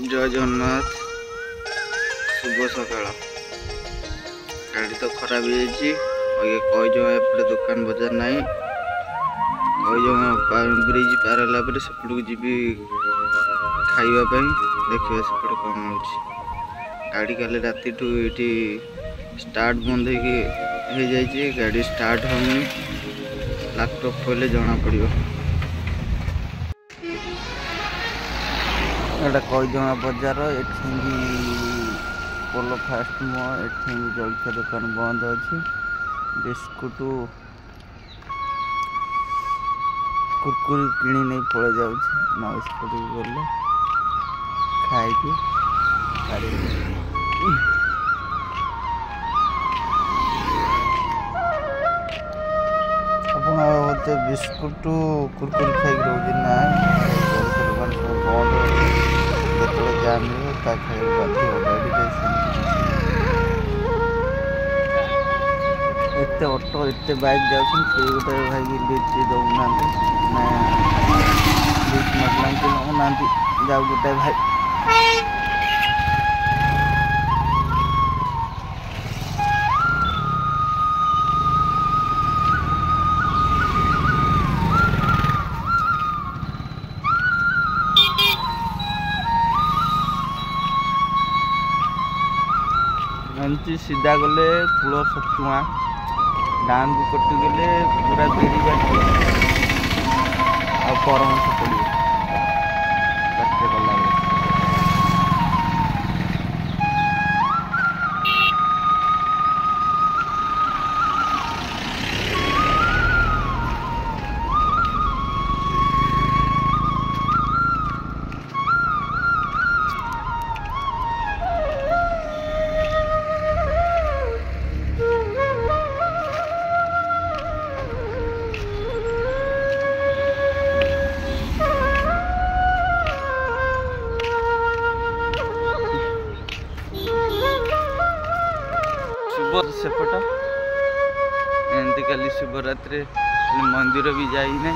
जय जगन्नाथ शुभ सकाळ गाड़ी तो खराब कई जगह एपटे दुकान बजार ना कई जगह ब्रिज पार है सेपट जी खावाई देखिए सेपटे कौन हो गाड़ी काली राति ये स्टार्ट बंद हो गाड़ी स्टार्ट होनी लैपटॉप खोले जना पड़ो एटा कईजमा बजार एठी पोलो फास्ट मोह एठी जलखिया दुकान बंद अच्छी बिस्कुट कुरकुरी किणी नहीं पड़े जाऊँ नईस्पट गले खाई आप बिस्कुट कुरकुरी खाई रोज ना दुकान सब बंद जो जाम खाई एत ऑटो एत बाइक जाऊँ गोटे भाई लिफ्ट दौना ना लिफ्ट मतलब कि नौना जाऊ गोटे भाई एमती सीधा गले कूल सतुआ डान को कटि गले पूरा बेरी बाटी आ परमश पड़े गला सेपट एमती काली शिवरात्रि मंदिर भी जाइना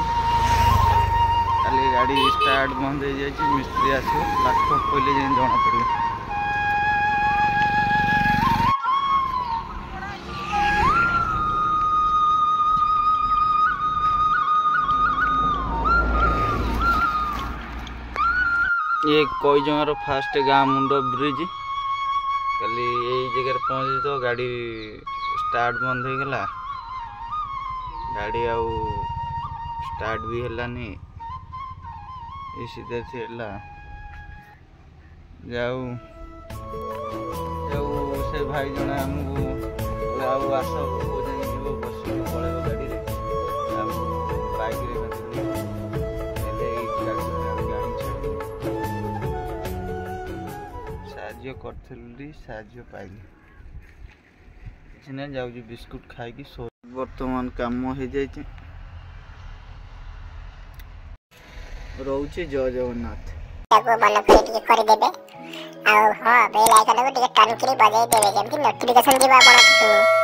खाली गाड़ी स्टार्ट बंद हो जाए मिस्त्री आस लैपटॉप खोले जाए जना पड़े ये कई जमार फास्ट गाँ मुंड ब्रिज खाली यही जगह पहुँची तो गाड़ी स्टार्ट बंद हो गला गाड़ी आउ स्टार्ट भी है सीधे थी जाऊ जाऊ से भाई जने आमको आउ आस बस पड़े गाड़ी बाइक साहाଯ୍य पाइली कि जाऊँ बिस्कुट खाई बर्तमान काम हो जाए रोचे जय जगन्नाथ करदेवे हाँ बेल आइकन को टाणी बजाई देवे नोटिफिकेशन जी